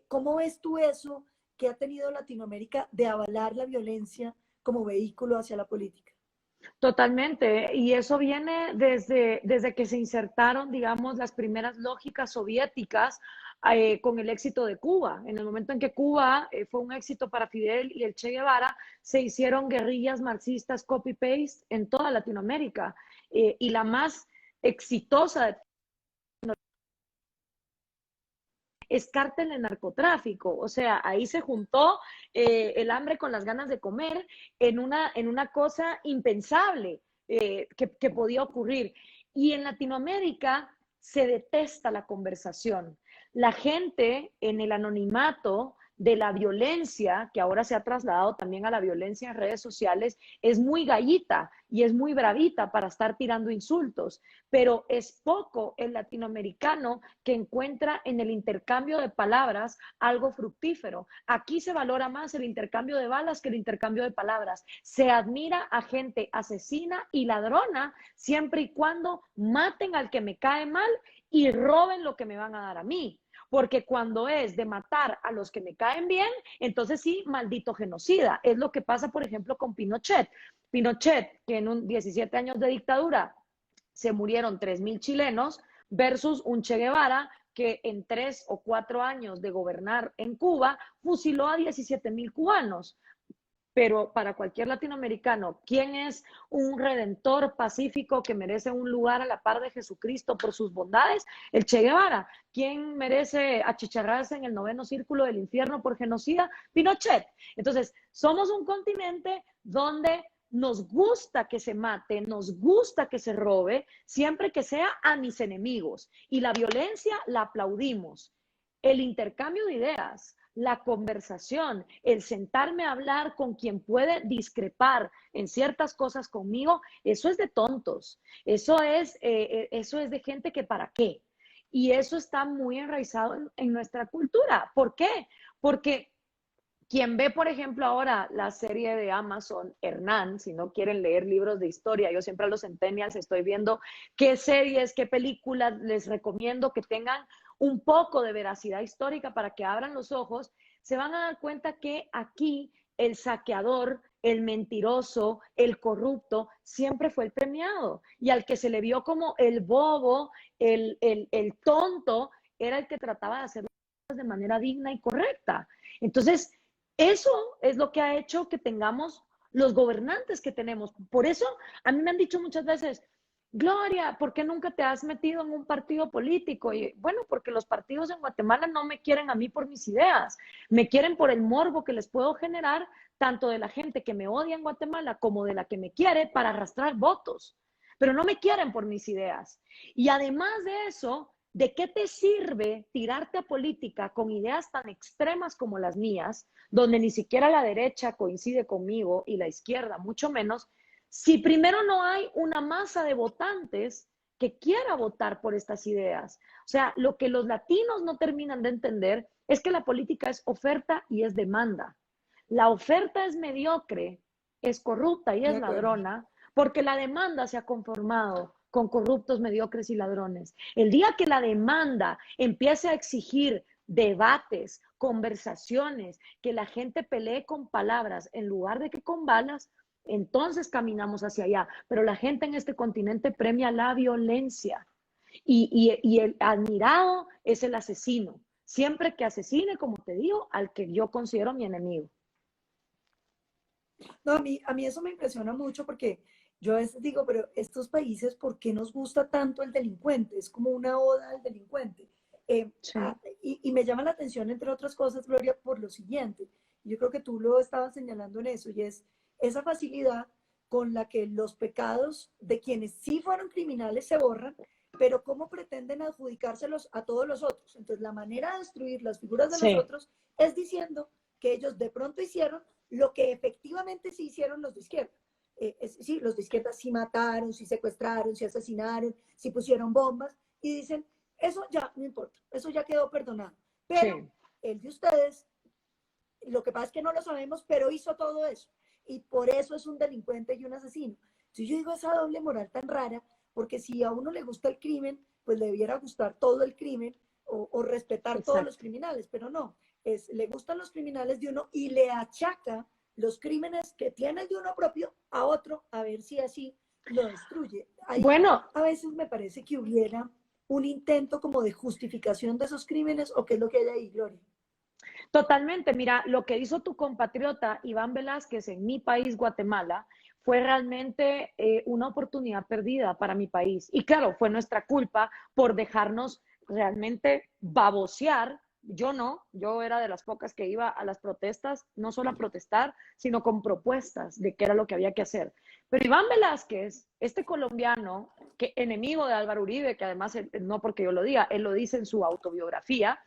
¿Cómo ves tú eso que ha tenido Latinoamérica de avalar la violencia como vehículo hacia la política? Totalmente, y eso viene desde que se insertaron, digamos, las primeras lógicas soviéticas con el éxito de Cuba. En el momento en que Cuba fue un éxito para Fidel y el Che Guevara, se hicieron guerrillas marxistas copy-paste en toda Latinoamérica. Y la más exitosa de es cártel de narcotráfico. O sea, ahí se juntó el hambre con las ganas de comer en una cosa impensable que podía ocurrir. Y en Latinoamérica se detesta la conversación. La gente en el anonimato de la violencia, que ahora se ha trasladado también a la violencia en redes sociales, es muy gallita y es muy bravita para estar tirando insultos, pero es poco el latinoamericano que encuentra en el intercambio de palabras algo fructífero. Aquí se valora más el intercambio de balas que el intercambio de palabras. Se admira a gente asesina y ladrona siempre y cuando maten al que me cae mal y roben lo que me van a dar a mí. Porque cuando es de matar a los que me caen bien, entonces sí, maldito genocida. Es lo que pasa, por ejemplo, con Pinochet. Pinochet, que en 17 años de dictadura se murieron 3.000 chilenos, versus un Che Guevara que en 3 o 4 años de gobernar en Cuba fusiló a 17.000 cubanos. Pero para cualquier latinoamericano, ¿quién es un redentor pacífico que merece un lugar a la par de Jesucristo por sus bondades? El Che Guevara. ¿Quién merece achicharrarse en el 9º círculo del infierno por genocida? Pinochet. Entonces, somos un continente donde nos gusta que se mate, nos gusta que se robe, siempre que sea a mis enemigos. Y la violencia la aplaudimos. El intercambio de ideas, la conversación, el sentarme a hablar con quien puede discrepar en ciertas cosas conmigo, eso es de tontos, eso es de gente que para qué. Y eso está muy enraizado en nuestra cultura. ¿Por qué? Porque quien ve, por ejemplo, ahora la serie de Amazon, Hernán, si no quieren leer libros de historia, yo siempre a los centennials estoy viendo qué series, qué películas les recomiendo que tengan un poco de veracidad histórica para que abran los ojos, se van a dar cuenta que aquí el saqueador, el mentiroso, el corrupto, siempre fue el premiado. Y al que se le vio como el bobo, el tonto, era el que trataba de hacerlo de manera digna y correcta. Entonces, eso es lo que ha hecho que tengamos los gobernantes que tenemos. Por eso, a mí me han dicho muchas veces, Gloria, ¿por qué nunca te has metido en un partido político? Y bueno, porque los partidos en Guatemala no me quieren a mí por mis ideas, me quieren por el morbo que les puedo generar, tanto de la gente que me odia en Guatemala como de la que me quiere para arrastrar votos, pero no me quieren por mis ideas. Y además de eso, ¿de qué te sirve tirarte a política con ideas tan extremas como las mías, donde ni siquiera la derecha coincide conmigo y la izquierda mucho menos? Si primero no hay una masa de votantes que quiera votar por estas ideas. O sea, lo que los latinos no terminan de entender es que la política es oferta y es demanda. La oferta es mediocre, es corrupta y De es acuerdo. ladrona porque la demanda se ha conformado con corruptos, mediocres y ladrones. El día que la demanda empiece a exigir debates, conversaciones, que la gente pelee con palabras en lugar de que con balas, entonces caminamos hacia allá. Pero la gente en este continente premia la violencia y el admirado es el asesino. Siempre que asesine, como te digo, al que yo considero mi enemigo. No, a mí eso me impresiona mucho porque yo a veces digo, pero estos países, ¿por qué nos gusta tanto el delincuente? Es como una oda al delincuente. Sí. Y me llama la atención, entre otras cosas, Gloria, por lo siguiente. Yo creo que tú lo estabas señalando en eso, y es esa facilidad con la que los pecados de quienes sí fueron criminales se borran, pero cómo pretenden adjudicárselos a todos los otros. Entonces, la manera de destruir las figuras de los Sí, otros es diciendo que ellos de pronto hicieron lo que efectivamente sí hicieron los de izquierda. Sí, los de izquierda sí mataron, sí secuestraron, sí asesinaron, sí pusieron bombas, y dicen, eso ya no importa, eso ya quedó perdonado. Pero sí. el de ustedes, lo que pasa es que no lo sabemos, pero hizo todo eso. Y por eso es un delincuente y un asesino. Si yo digo esa doble moral tan rara, porque si a uno le gusta el crimen, pues le debiera gustar todo el crimen o respetar todos los Exacto. criminales, pero no, le gustan los criminales de uno y le achaca los crímenes que tiene el de uno propio a otro, a ver si así lo destruye. Ahí Bueno, a veces me parece que hubiera un intento como de justificación de esos crímenes, o qué es lo que hay ahí, Gloria. totalmente. Mira, lo que hizo tu compatriota Iván Velázquez en mi país, Guatemala, fue realmente una oportunidad perdida para mi país. Y claro, fue nuestra culpa por dejarnos realmente babosear. Yo no, yo era de las pocas que iba a las protestas, no solo a protestar, sino con propuestas de qué era lo que había que hacer. Pero Iván Velázquez, este colombiano, que enemigo de Álvaro Uribe, que además, no porque yo lo diga, él lo dice en su autobiografía,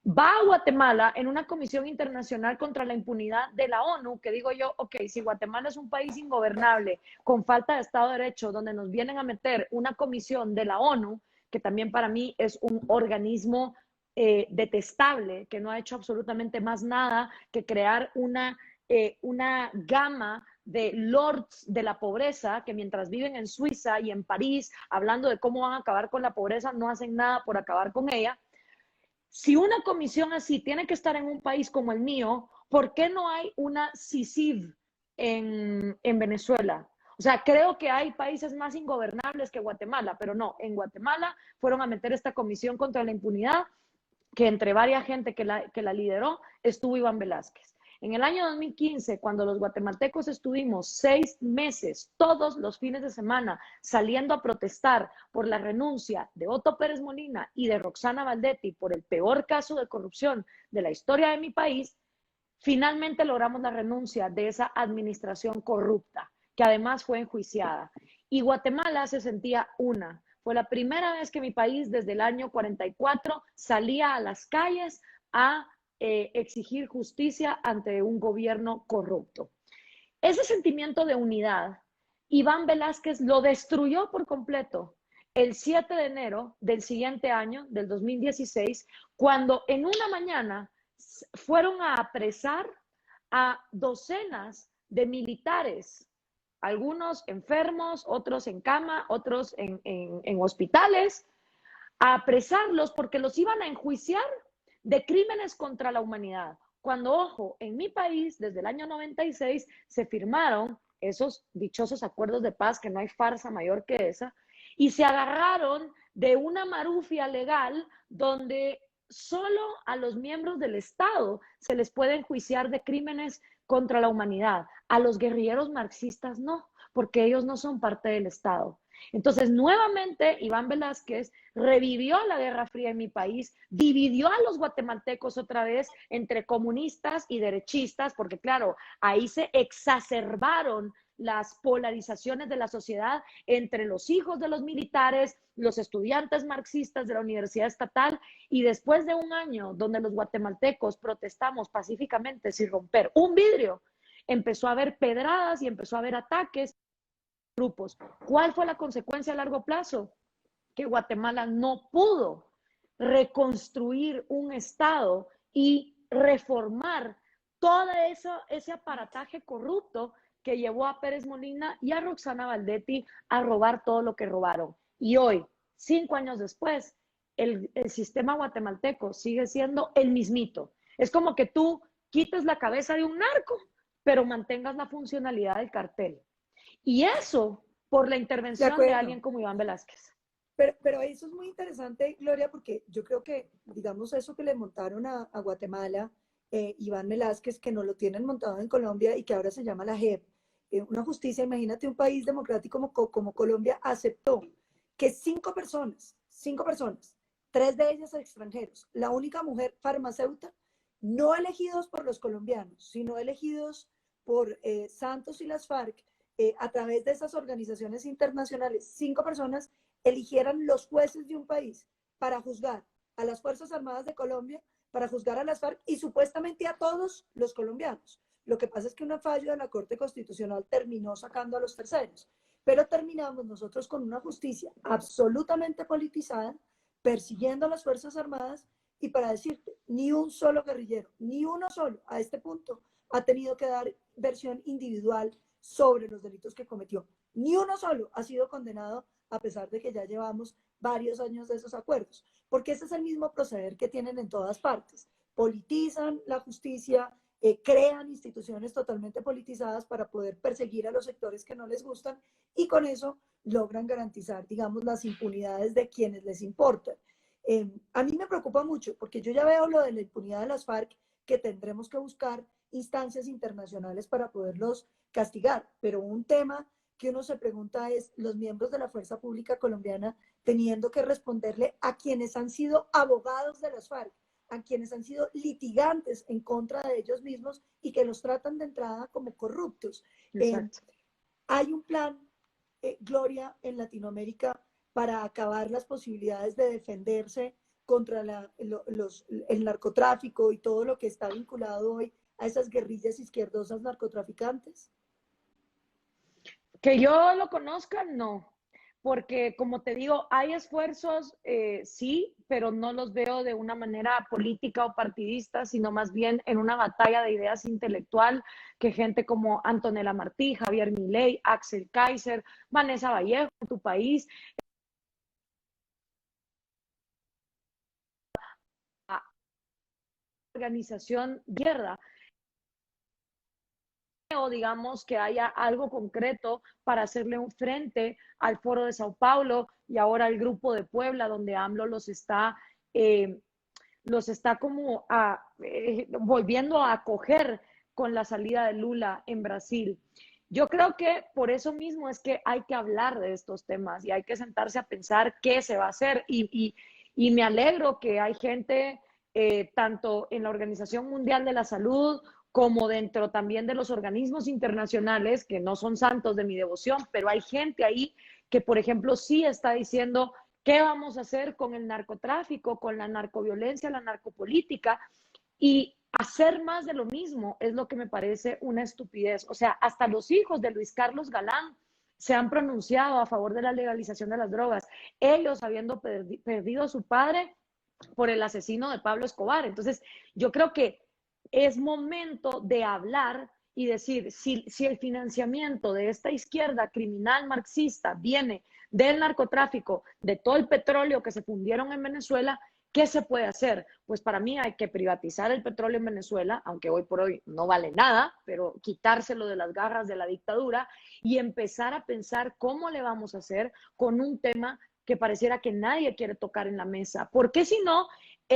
va a Guatemala en una comisión internacional contra la impunidad de la ONU, que digo yo, ok, si Guatemala es un país ingobernable, con falta de Estado de Derecho, donde nos vienen a meter una comisión de la ONU, que también para mí es un organismo detestable, que no ha hecho absolutamente más nada que crear una gama de lords de la pobreza que mientras viven en Suiza y en París hablando de cómo van a acabar con la pobreza, no hacen nada por acabar con ella. Si una comisión así tiene que estar en un país como el mío, ¿por qué no hay una CICIV en Venezuela? O sea, creo que hay países más ingobernables que Guatemala, pero no, en Guatemala fueron a meter esta comisión contra la impunidad, que entre varias gente que la lideró estuvo Iván Velázquez. En el año 2015, cuando los guatemaltecos estuvimos 6 meses, todos los fines de semana, saliendo a protestar por la renuncia de Otto Pérez Molina y de Roxana Valdetti por el peor caso de corrupción de la historia de mi país, finalmente logramos la renuncia de esa administración corrupta, que además fue enjuiciada. Y Guatemala se sentía una. Fue la primera vez que mi país, desde el año 44, salía a las calles a exigir justicia ante un gobierno corrupto. Ese sentimiento de unidad, Iván Velázquez lo destruyó por completo el 7 de enero del siguiente año, del 2016, cuando en una mañana fueron a apresar a docenas de militares, algunos enfermos, otros en cama, otros en hospitales, a apresarlos porque los iban a enjuiciar de crímenes contra la humanidad. Cuando, ojo, en mi país, desde el año 96, se firmaron esos dichosos acuerdos de paz, que no hay farsa mayor que esa, y se agarraron de una marufia legal donde solo a los miembros del Estado se les puede enjuiciar de crímenes contra la humanidad. A los guerrilleros marxistas no, porque ellos no son parte del Estado. Entonces, nuevamente, Iván Velázquez revivió la Guerra Fría en mi país, dividió a los guatemaltecos otra vez entre comunistas y derechistas, porque claro, ahí se exacerbaron las polarizaciones de la sociedad entre los hijos de los militares, los estudiantes marxistas de la Universidad Estatal, y después de un año donde los guatemaltecos protestamos pacíficamente sin romper un vidrio, empezó a haber pedradas y empezó a haber ataques grupos. ¿Cuál fue la consecuencia a largo plazo? Que Guatemala no pudo reconstruir un Estado y reformar todo ese aparataje corrupto que llevó a Pérez Molina y a Roxana Valdetti a robar todo lo que robaron. Y hoy, 5 años después, el sistema guatemalteco sigue siendo el mismito. Es como que tú quites la cabeza de un narco, pero mantengas la funcionalidad del cartel. Y eso por la intervención de alguien como Iván Velázquez. Pero eso es muy interesante, Gloria, porque yo creo que, digamos, eso que le montaron a Guatemala, Iván Velázquez, que no lo tienen montado en Colombia y que ahora se llama la JEP, una justicia, imagínate un país democrático como Colombia, aceptó que 5 personas, 3 de ellas extranjeros, la única mujer farmacéutica, no elegidos por los colombianos, sino elegidos por Santos y las FARC, a través de esas organizaciones internacionales, 5 personas eligieran los jueces de un país para juzgar a las Fuerzas Armadas de Colombia, para juzgar a las FARC y supuestamente a todos los colombianos. Lo que pasa es que un fallo de la Corte Constitucional terminó sacando a los terceros, pero terminamos nosotros con una justicia absolutamente politizada, persiguiendo a las Fuerzas Armadas, y para decirte, ni un solo guerrillero, ni uno solo a este punto ha tenido que dar versión individual sobre los delitos que cometió. Ni uno solo ha sido condenado, a pesar de que ya llevamos varios años de esos acuerdos, porque ese es el mismo proceder que tienen en todas partes. Politizan la justicia, crean instituciones totalmente politizadas para poder perseguir a los sectores que no les gustan, y con eso logran garantizar, digamos, las impunidades de quienes les importan. A mí me preocupa mucho, porque yo ya veo lo de la impunidad de las FARC, que tendremos que buscar instancias internacionales para poderlos castigar, pero un tema que uno se pregunta es los miembros de la Fuerza Pública Colombiana teniendo que responderle a quienes han sido abogados de las FARC, a quienes han sido litigantes en contra de ellos mismos y que los tratan de entrada como corruptos. Hay un plan, Gloria, en Latinoamérica para acabar las posibilidades de defenderse contra el narcotráfico y todo lo que está vinculado hoy a esas guerrillas izquierdosas narcotraficantes? Que yo lo conozca, no, porque como te digo, hay esfuerzos, sí, pero no los veo de una manera política o partidista, sino más bien en una batalla de ideas intelectual, que gente como Antonella Martí, Javier Milei, Axel Kaiser, Vanessa Vallejo, en tu país, organización izquierda, o digamos que haya algo concreto para hacerle un frente al Foro de Sao Paulo y ahora al Grupo de Puebla, donde AMLO los está como volviendo a acoger con la salida de Lula en Brasil. Yo creo que por eso mismo es que hay que hablar de estos temas y hay que sentarse a pensar qué se va a hacer. Y me alegro que hay gente, tanto en la Organización Mundial de la Salud como dentro también de los organismos internacionales, que no son santos de mi devoción, pero hay gente ahí que, por ejemplo, sí está diciendo qué vamos a hacer con el narcotráfico, con la narcoviolencia, la narcopolítica, y hacer más de lo mismo es lo que me parece una estupidez. O sea, hasta los hijos de Luis Carlos Galán se han pronunciado a favor de la legalización de las drogas, ellos habiendo perdido a su padre por el asesino de Pablo Escobar. Entonces, yo creo que es momento de hablar y decir, si el financiamiento de esta izquierda criminal marxista viene del narcotráfico, de todo el petróleo que se fundieron en Venezuela, ¿qué se puede hacer? Pues para mí hay que privatizar el petróleo en Venezuela, aunque hoy por hoy no vale nada, pero quitárselo de las garras de la dictadura y empezar a pensar cómo le vamos a hacer con un tema que pareciera que nadie quiere tocar en la mesa. Porque si no,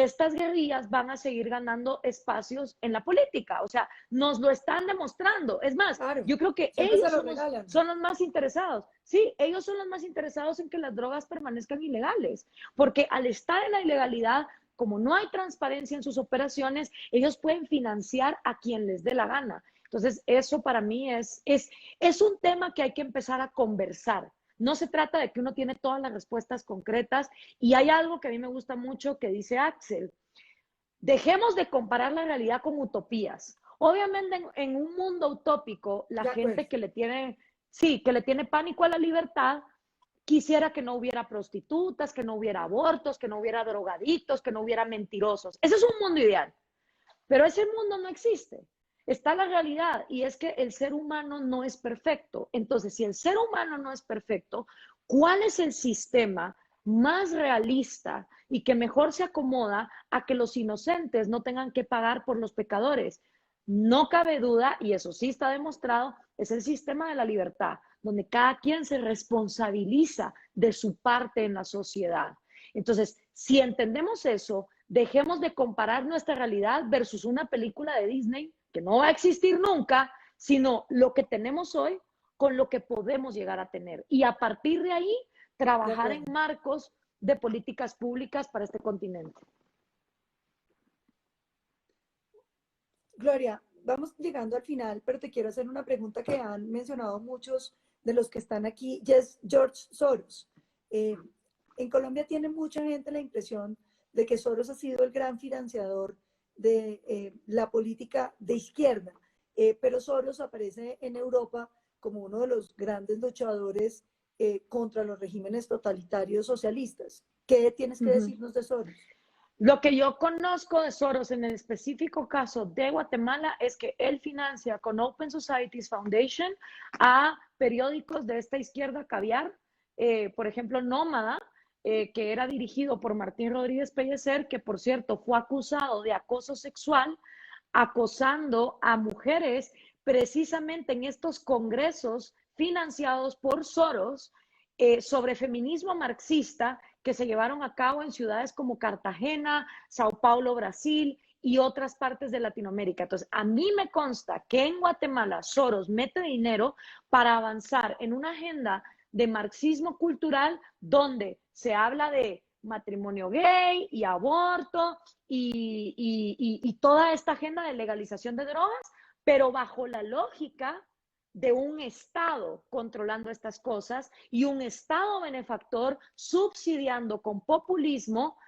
estas guerrillas van a seguir ganando espacios en la política. O sea, nos lo están demostrando. Es más, Claro, yo creo que siempre se ellos lo regalan. son los más interesados. Sí, ellos son los más interesados en que las drogas permanezcan ilegales, porque al estar en la ilegalidad, como no hay transparencia en sus operaciones, ellos pueden financiar a quien les dé la gana. Entonces, eso para mí es un tema que hay que empezar a conversar. No se trata de que uno tiene todas las respuestas concretas. Y hay algo que a mí me gusta mucho que dice Axel: dejemos de comparar la realidad con utopías. Obviamente en un mundo utópico, la De acuerdo. gente que le tiene, sí, que le tiene pánico a la libertad, quisiera que no hubiera prostitutas, que no hubiera abortos, que no hubiera drogadictos, que no hubiera mentirosos. Ese es un mundo ideal. Pero ese mundo no existe. Está la realidad, y es que el ser humano no es perfecto. Entonces, si el ser humano no es perfecto, ¿cuál es el sistema más realista y que mejor se acomoda a que los inocentes no tengan que pagar por los pecadores? No cabe duda, y eso sí está demostrado, es el sistema de la libertad, donde cada quien se responsabiliza de su parte en la sociedad. Entonces, si entendemos eso, dejemos de comparar nuestra realidad versus una película de Disney que no va a existir nunca, sino lo que tenemos hoy con lo que podemos llegar a tener. Y a partir de ahí, De trabajar en acuerdo. marcos de políticas públicas para este continente. Gloria, vamos llegando al final, pero te quiero hacer una pregunta que han mencionado muchos de los que están aquí, y es George Soros. Eh, en Colombia tiene mucha gente la impresión de que Soros ha sido el gran financiador de la política de izquierda, pero Soros aparece en Europa como uno de los grandes luchadores contra los regímenes totalitarios socialistas. ¿Qué tienes Uh que -huh. decirnos de Soros? Lo que yo conozco de Soros en el específico caso de Guatemala es que él financia con Open Societies Foundation a periódicos de esta izquierda caviar, por ejemplo, Nómada, que era dirigido por Martín Rodríguez Pellecer, que por cierto fue acusado de acoso sexual, acosando a mujeres precisamente en estos congresos financiados por Soros sobre feminismo marxista que se llevaron a cabo en ciudades como Cartagena, Sao Paulo, Brasil y otras partes de Latinoamérica. Entonces, a mí me consta que en Guatemala Soros mete dinero para avanzar en una agenda de marxismo cultural donde se habla de matrimonio gay y aborto y toda esta agenda de legalización de drogas, pero bajo la lógica de un Estado controlando estas cosas y un Estado benefactor subsidiando con populismo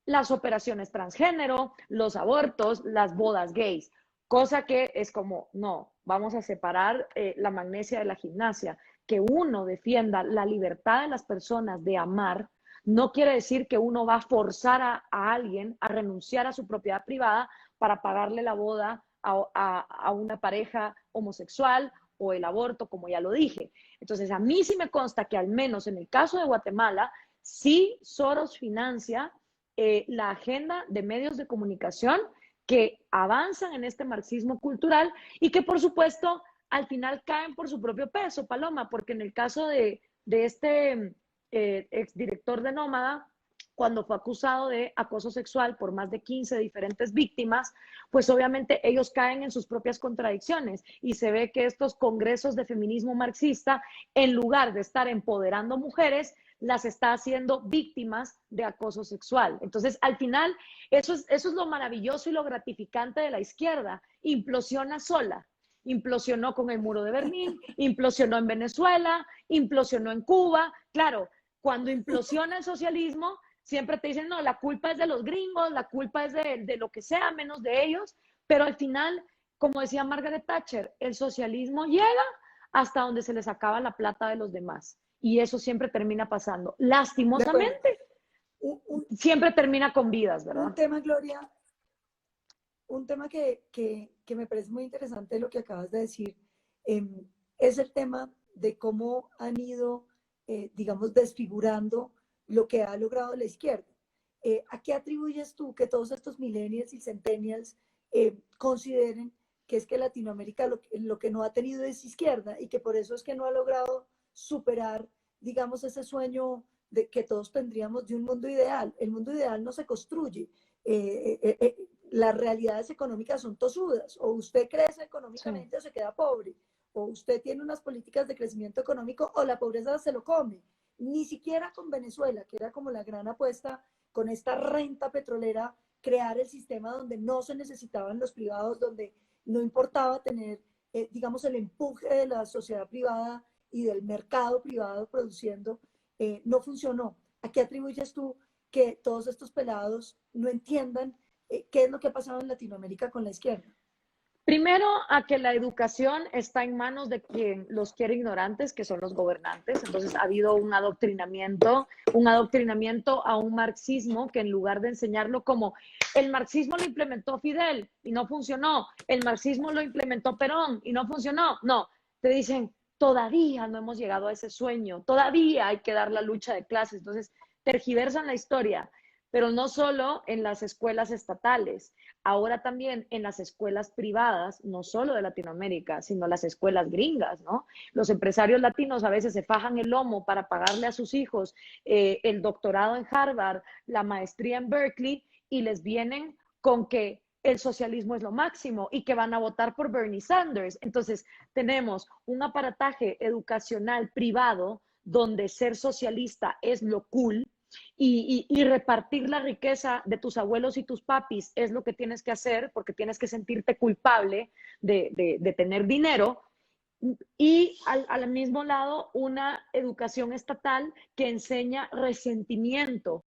las operaciones transgénero, los abortos, las bodas gays, cosa que es como, no, vamos a separar la magnesia de la gimnasia. Que uno defienda la libertad de las personas de amar no quiere decir que uno va a forzar a alguien a renunciar a su propiedad privada para pagarle la boda a una pareja homosexual o el aborto, como ya lo dije. Entonces, a mí sí me consta que al menos en el caso de Guatemala, sí Soros financia la agenda de medios de comunicación que avanzan en este marxismo cultural y que, por supuesto, al final caen por su propio peso, Paloma, porque en el caso de este exdirector de Nómada, cuando fue acusado de acoso sexual por más de 15 diferentes víctimas, pues obviamente ellos caen en sus propias contradicciones y se ve que estos congresos de feminismo marxista, en lugar de estar empoderando mujeres, las está haciendo víctimas de acoso sexual. Entonces, al final, eso es lo maravilloso y lo gratificante de la izquierda. Implosiona sola. Implosionó con el muro de Berlín, implosionó en Venezuela, implosionó en Cuba. Claro, cuando implosiona el socialismo, siempre te dicen, no, la culpa es de los gringos, la culpa es de lo que sea, menos de ellos, pero al final, como decía Margaret Thatcher, el socialismo llega hasta donde se les acaba la plata de los demás. Y eso siempre termina pasando. De acuerdo. Lastimosamente, siempre termina con vidas, Un ¿verdad? tema, Gloria, un tema que me parece muy interesante lo que acabas de decir, eh, es el tema de cómo han ido, digamos, desfigurando lo que ha logrado la izquierda. ¿A qué atribuyes tú que todos estos millennials y centennials consideren que es que Latinoamérica lo que no ha tenido es izquierda y que por eso es que no ha logrado superar, digamos, ese sueño de que todos tendríamos de un mundo ideal. El mundo ideal no se construye. Las realidades económicas son tosudas. O usted crece Sí. económicamente o se queda pobre. O usted tiene unas políticas de crecimiento económico o la pobreza se lo come. Ni siquiera con Venezuela, que era como la gran apuesta con esta renta petrolera, crear el sistema donde no se necesitaban los privados, donde no importaba tener, digamos, el empuje de la sociedad privada y del mercado privado produciendo, no funcionó. ¿A qué atribuyes tú que todos estos pelados no entiendan qué es lo que ha pasado en Latinoamérica con la izquierda? Primero, a que la educación está en manos de quien los quiere ignorantes, que son los gobernantes. Entonces ha habido un adoctrinamiento a un marxismo que en lugar de enseñarlo como el marxismo lo implementó Fidel y no funcionó, el marxismo lo implementó Perón y no funcionó. No, te dicen, todavía no hemos llegado a ese sueño, todavía hay que dar la lucha de clases. Entonces tergiversan la historia, pero no solo en las escuelas estatales. Ahora también en las escuelas privadas, no solo de Latinoamérica, sino las escuelas gringas, ¿no? Los empresarios latinos a veces se fajan el lomo para pagarle a sus hijos el doctorado en Harvard, la maestría en Berkeley, y les vienen con que el socialismo es lo máximo y que van a votar por Bernie Sanders. Entonces, tenemos un aparataje educacional privado donde ser socialista es lo cool, y repartir la riqueza de tus abuelos y tus papis es lo que tienes que hacer porque tienes que sentirte culpable de tener dinero. Y al mismo lado, una educación estatal que enseña resentimiento